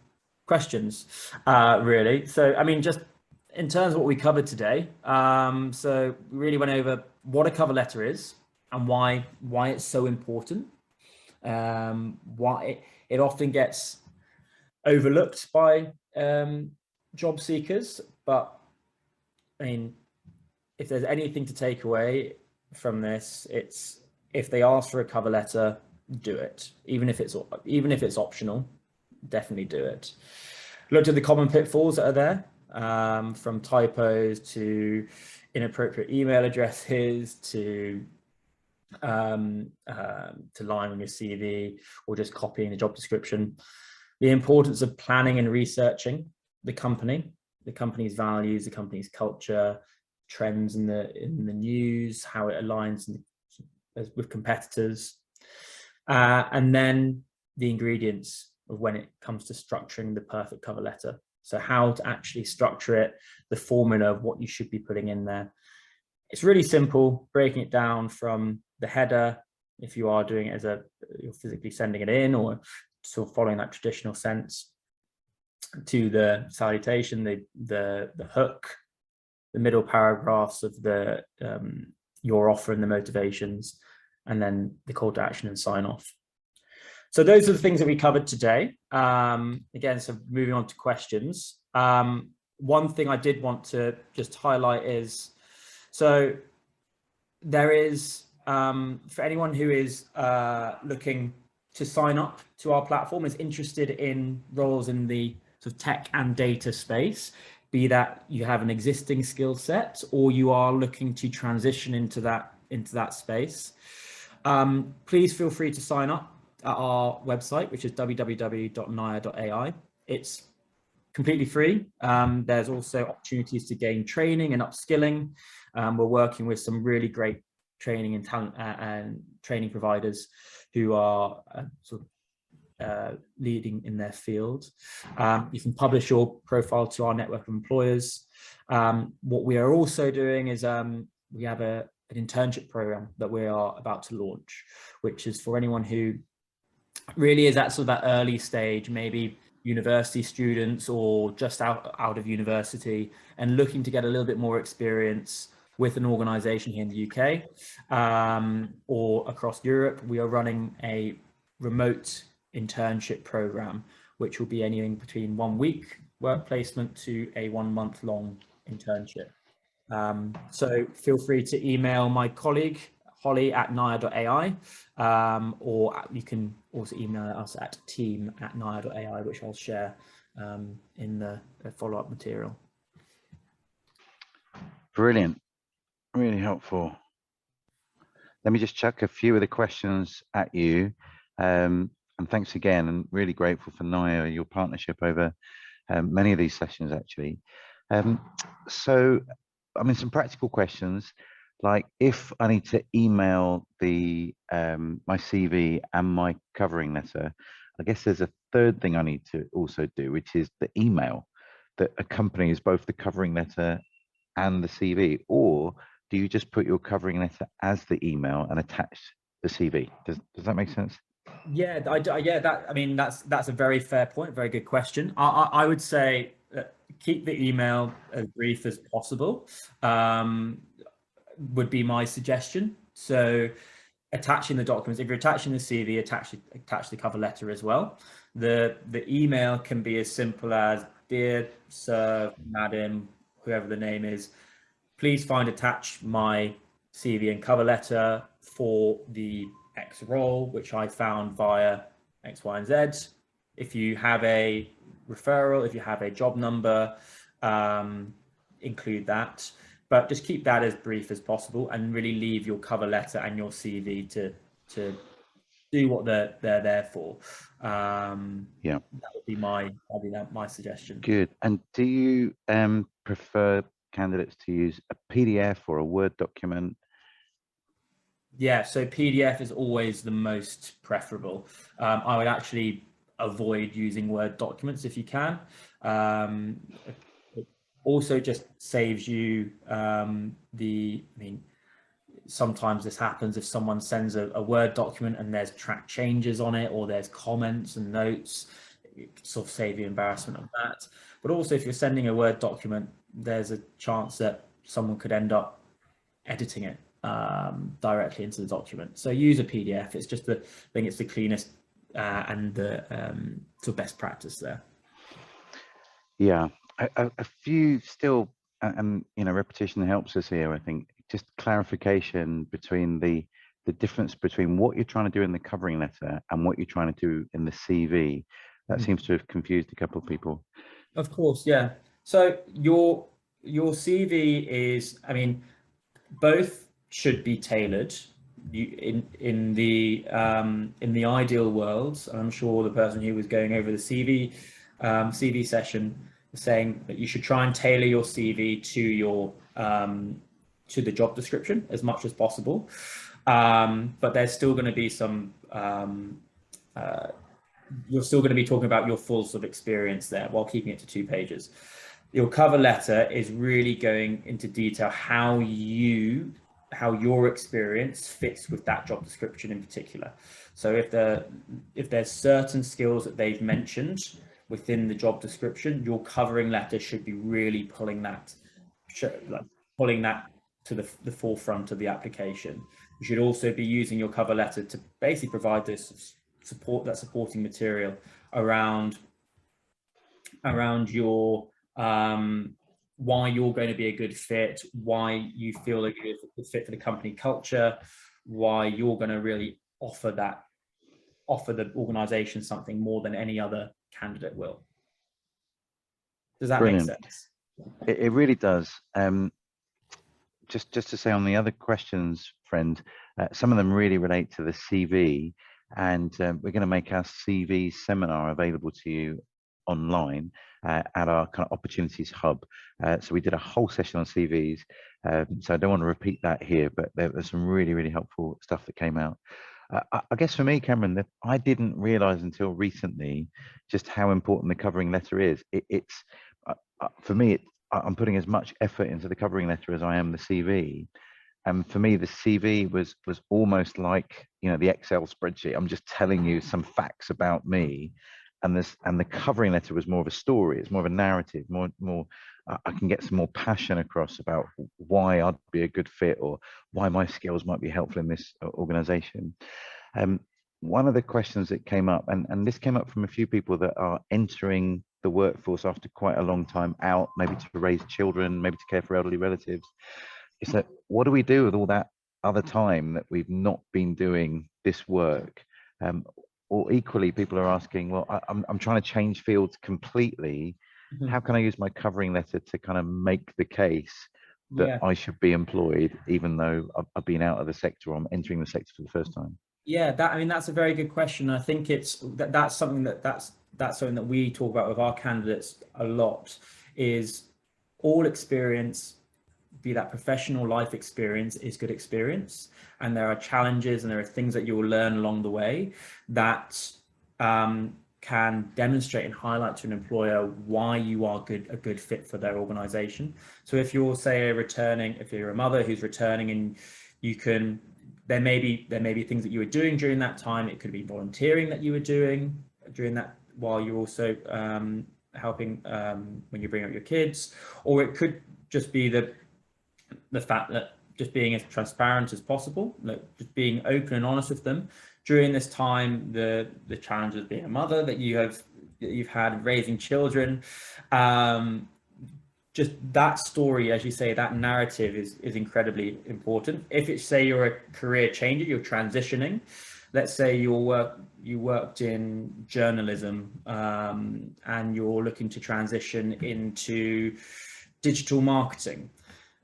questions, really. So, I mean, just in terms of what we covered today, so we really went over what a cover letter is and why it's so important. Why it often gets overlooked by job seekers, but I mean, if there's anything to take away from this, it's if they ask for a cover letter, do it. Even if it's optional, definitely do it. Looked at the common pitfalls that are there, from typos to inappropriate email addresses to lying on your CV or just copying the job description. The importance of planning and researching the company's values, the company's culture, trends in the news, how it aligns with competitors, and then the ingredients of when it comes to structuring the perfect cover letter. So how to actually structure it, the formula of what you should be putting in there. It's really simple, breaking it down from the header, if you are doing it as you're physically sending it in or sort of following that traditional sense, to the salutation, the hook, the middle paragraphs of the your offer and the motivations, and then the call to action and sign off. So those are the things that we covered today. Again, so moving on to questions. One thing I did want to just highlight is, so there is, for anyone who is looking to sign up to our platform, is interested in roles in the sort of tech and data space, be that you have an existing skill set or you are looking to transition into that space, please feel free to sign up at our website, which is www.naya.ai. It's completely free. There's also opportunities to gain training and upskilling. We're working with some really great training and talent and training providers who are sort of leading in their field. You can publish your profile to our network of employers. What we are also doing is we have an internship program that we are about to launch, which is for anyone who really is at sort of that early stage, maybe university students or just out of university and looking to get a little bit more experience with an organization here in the UK or across Europe. We are running a remote internship program, which will be anything between 1 week work placement to a 1 month long internship. So feel free to email my colleague Holly at naya.ai, or you can also email us at team@naya.ai, which I'll share in the follow-up material. Brilliant, really helpful. Let me just chuck a few of the questions at you. And thanks again, and really grateful for Naya, your partnership over many of these sessions actually. So, I mean, some practical questions, like if I need to email the my CV and my covering letter, I guess there's a third thing I need to also do, which is the email that accompanies both the covering letter and the CV, or do you just put your covering letter as the email and attach the CV? Does that make sense? Yeah, I mean, that's a very fair point, very good question. I would say keep the email as brief as possible, would be my suggestion. So attaching the documents, if you're attaching the CV, attach the cover letter as well. The email can be as simple as, dear sir, madam, whoever the name is, please find attached my CV and cover letter for the X role, which I found via X, Y, and Z. If you have a referral, if you have a job number, include that. But just keep that as brief as possible and really leave your cover letter and your CV to do what they're there for. Yeah, that would be my suggestion. good. And do you prefer candidates to use a PDF or a Word document? Yeah, so PDF is always the most preferable. I would actually avoid using Word documents if you can. It also just saves you I mean, sometimes this happens if someone sends a Word document and there's track changes on it, or there's comments and notes, it sort of save you embarrassment of that. But also if you're sending a Word document, there's a chance that someone could end up editing it directly into the document. So use a PDF. It's just I think it's the cleanest and the sort of best practice there. Yeah, a few still, and you know, repetition helps us here. I think just clarification between the difference between what you're trying to do in the covering letter and what you're trying to do in the CV. That seems to have confused a couple of people. Of course, yeah. So your CV is, I mean, both should be tailored. In the ideal world, I'm sure the person who was going over the CV session was saying that you should try and tailor your CV to your to the job description as much as possible. But there's still going to be some you're still going to be talking about your full sort of experience there while keeping it to 2 pages. Your cover letter is really going into detail how your experience fits with that job description in particular. So if there's certain skills that they've mentioned within the job description, your covering letter should be really pulling that to the forefront of the application. You should also be using your cover letter to basically provide this supporting material around your why you're going to be a good fit, why you feel like you're a good fit for the company culture, why you're going to really offer the organization something more than any other candidate will. Does that Brilliant. make sense? It really does. Just to say on the other questions, friend, some of them really relate to the CV, and we're going to make our CV seminar available to you online at our kind of opportunities hub. So we did a whole session on CVs, so I don't want to repeat that here, but there was some really helpful stuff that came out. I guess for me, Cameron, that I didn't realize until recently just how important the covering letter is. It's for me, I'm putting as much effort into the covering letter as I am the CV. And for me, the CV was almost like, you know, the Excel spreadsheet. I'm just telling you some facts about me, and the covering letter was more of a story. It's more of a narrative. More. I can get some more passion across about why I'd be a good fit or why my skills might be helpful in this organization. Um, One of the questions that came up, and this came up from a few people that are entering the workforce after quite a long time out, maybe to raise children, maybe to care for elderly relatives, is that what do we do with all that other time that we've not been doing this work? Or equally, people are asking, well, I'm trying to change fields completely. Mhm. How can I use my covering letter to kind of make the case that Yeah. I should be employed, even though I've been out of the sector or I'm entering the sector for the first time? Yeah, that I mean that's a very good question. I think that's something that's something that we talk about with our candidates a lot is all experience, be that professional life experience, is good experience. And there are challenges and there are things that you will learn along the way that can demonstrate and highlight to an employer why you are a good fit for their organization. So if you're, say, if you're a mother who's returning and you can, there may be things that you were doing during that time. It could be volunteering that you were doing during that while you're also helping when you bring up your kids, or it could just be the fact that just being as transparent as possible, like just being open and honest with them during this time, the challenges of being a mother that you've had raising children. Just that story, as you say, that narrative is incredibly important. If it's, say, you're a career changer, you're transitioning. Let's say you worked in journalism and you're looking to transition into digital marketing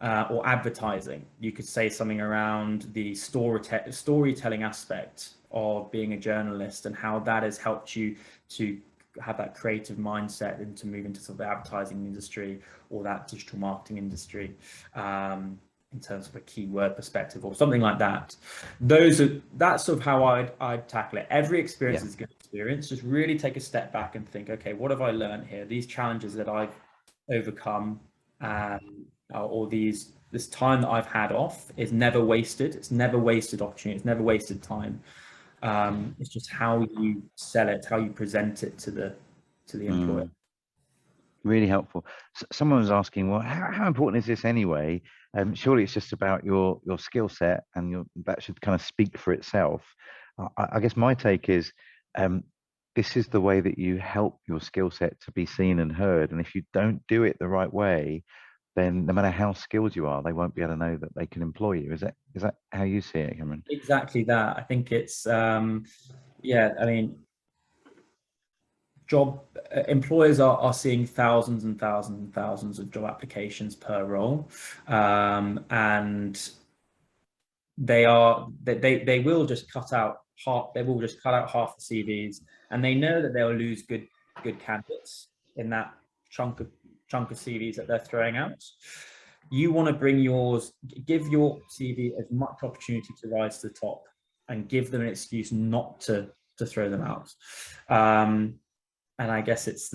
or advertising. You could say something around the storytelling aspect of being a journalist and how that has helped you to have that creative mindset and to move into sort of the advertising industry or that digital marketing industry in terms of a keyword perspective or something like that. That's sort of how I'd tackle it. Every experience is a good experience. Just really take a step back and think, okay, what have I learned here? These challenges that I've overcome, or this time that I've had off is never wasted. It's never wasted opportunity. It's never wasted time. It's just how you sell it, how you present it to the employer. Really helpful. Someone was asking, well, how important is this anyway? Surely it's just about your skill set, and that should kind of speak for itself. I guess my take is, this is the way that you help your skill set to be seen and heard. And if you don't do it the right way, then no matter how skilled you are, they won't be able to know that they can employ you. Is that how you see it, Cameron? Exactly that. I think it's yeah. I mean, employers are seeing thousands and thousands and thousands of job applications per role, and they will just cut out half. They will just cut out half the CVs, and they know that they'll lose good candidates in that chunk of CVs that they're throwing out. You want to give your CV as much opportunity to rise to the top, and give them an excuse not to throw them out. And I guess it's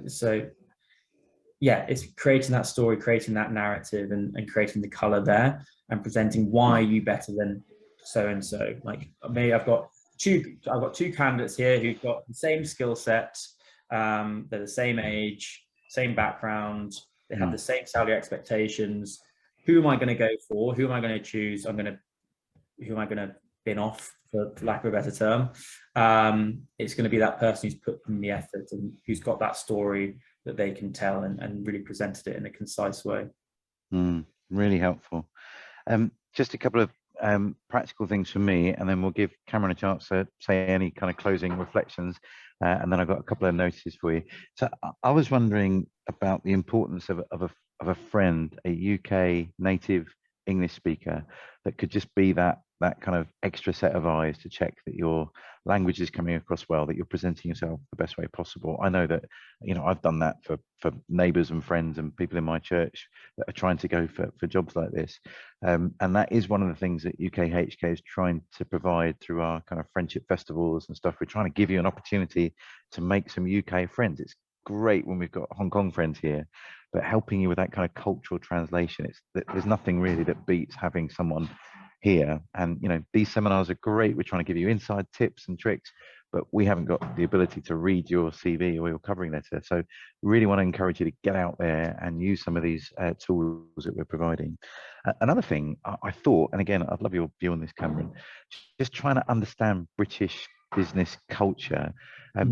so yeah, it's creating that story, creating that narrative, and creating the color there, and presenting why you better than so and so. Like maybe I've got two candidates here who've got the same skill set, they're the same age, same background, they have the same salary expectations. Who am I going to go for? Who am I going to choose? Who am I going to bin off, for lack of a better term? It's going to be that person who's put in the effort and who's got that story that they can tell and really presented it in a concise way. Really helpful. Just a couple of practical things from me, and then we'll give Cameron a chance to say any kind of closing reflections, and then I've got a couple of notices for you. So I was wondering about the importance of a friend, a UK native English speaker, that could just be that that kind of extra set of eyes to check that your language is coming across well, that you're presenting yourself the best way possible. I know that, you know, I've done that for neighbors and friends and people in my church that are trying to go for jobs like this. And that is one of the things that UKHK is trying to provide through our kind of friendship festivals and stuff. We're trying to give you an opportunity to make some UK friends. It's great when we've got Hong Kong friends here, but helping you with that kind of cultural translation, there's nothing really that beats having someone here. And you know, these seminars are great. We're trying to give you inside tips and tricks, but we haven't got the ability to read your CV or your covering letter. So really want to encourage you to get out there and use some of these tools that we're providing. Another thing I thought, and again, I'd love your view on this, Cameron, just trying to understand British business culture.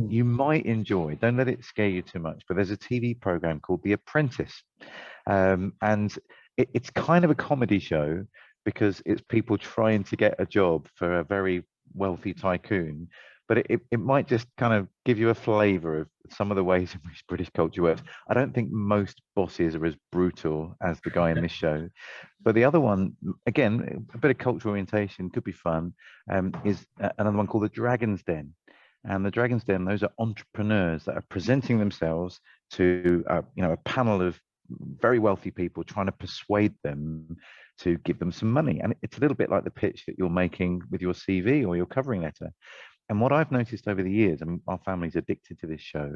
You might enjoy, don't let it scare you too much, but there's a TV program called The Apprentice. And it's kind of a comedy show because it's people trying to get a job for a very wealthy tycoon. But it might just kind of give you a flavor of some of the ways in which British culture works. I don't think most bosses are as brutal as the guy in this show. But the other one, again, a bit of cultural orientation, could be fun, is another one called The Dragon's Den. And the Dragon's Den, those are entrepreneurs that are presenting themselves to you know, a panel of very wealthy people trying to persuade them to give them some money. And it's a little bit like the pitch that you're making with your CV or your covering letter. And what I've noticed over the years, and our family's addicted to this show,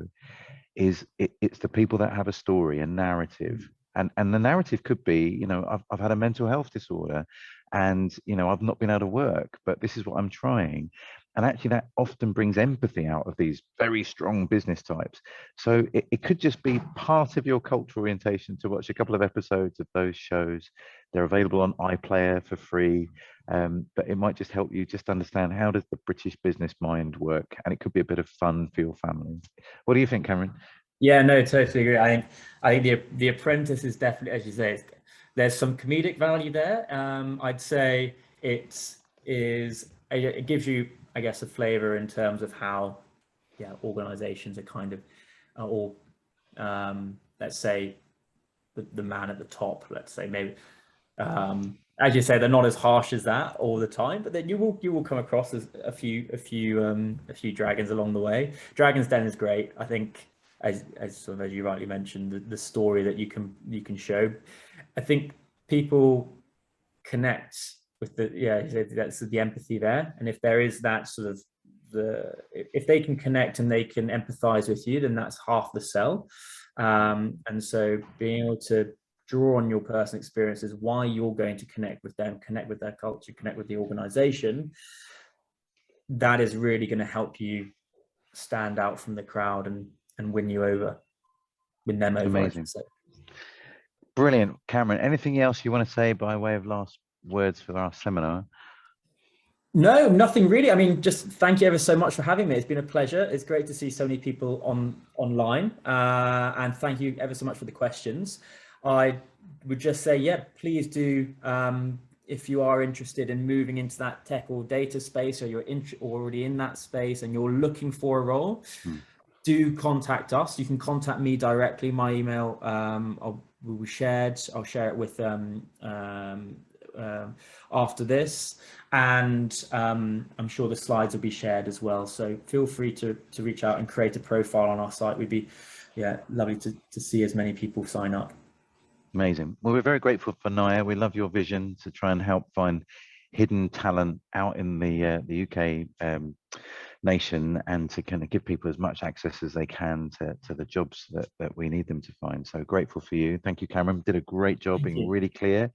is it's the people that have a story, a narrative. And the narrative could be, you know, I've had a mental health disorder and, you know, I've not been able to work, but this is what I'm trying. And actually that often brings empathy out of these very strong business types. So it could just be part of your cultural orientation to watch a couple of episodes of those shows. They're available on iPlayer for free. But it might just help you just understand, how does the British business mind work? And it could be a bit of fun for your family. What do you think, Cameron? Yeah, no, totally agree. I think the Apprentice is definitely, as you say, there's some comedic value there. I'd say it gives you, I guess, a flavor in terms of how, yeah, organizations are kind of, or let's say the man at the top, let's say, maybe, as you say, they're not as harsh as that all the time, but then you will come across as a few dragons along the way. Dragon's Den is great. I think, as sort of, as you rightly mentioned, the story that you can show. I think people connect with that's the empathy there, and if there is that sort of if they can connect and they can empathize with you, then that's half the sell. And so being able to draw on your personal experiences, why you're going to connect with them, connect with their culture, connect with the organization, that is really going to help you stand out from the crowd and win them over. Amazing. Brilliant. Cameron, anything else you want to say by way of last words for our seminar? No, nothing really. I mean, just thank you ever so much for having me. It's been a pleasure. It's great to see so many people online, and thank you ever so much for the questions. I would just say, yeah, please do, if you are interested in moving into that tech or data space, or you're already in that space and you're looking for a role, do contact us. You can contact me directly. My email will be shared. I'll share it with after this, and I'm sure the slides will be shared as well. So feel free to reach out and create a profile on our site. We'd be, lovely to see as many people sign up. Amazing. Well, we're very grateful for Naya. We love your vision to try and help find hidden talent out in the UK nation, and to kind of give people as much access as they can to the jobs that we need them to find. So grateful for you. Thank you, Cameron. Did a great job being really clear.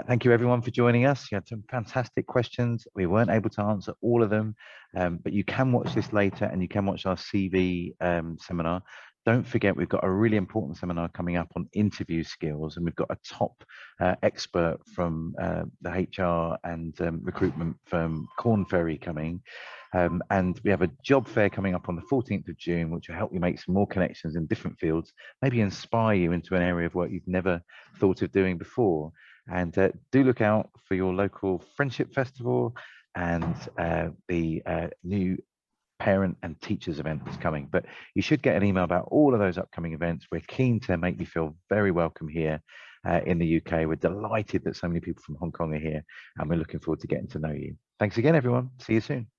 Thank you everyone for joining us. You had some fantastic questions. We weren't able to answer all of them, but you can watch this later, and you can watch our CV seminar. Don't forget, we've got a really important seminar coming up on interview skills, and we've got a top expert from the HR and recruitment firm Corn Ferry coming. And we have a job fair coming up on the 14th of June, which will help you make some more connections in different fields, maybe inspire you into an area of work you've never thought of doing before. And do look out for your local friendship festival and the new parent and teachers event that's coming. But you should get an email about all of those upcoming events. We're keen to make you feel very welcome here. in the UK. We're delighted that so many people from Hong Kong are here, and we're looking forward to getting to know you. Thanks again, everyone. See you soon.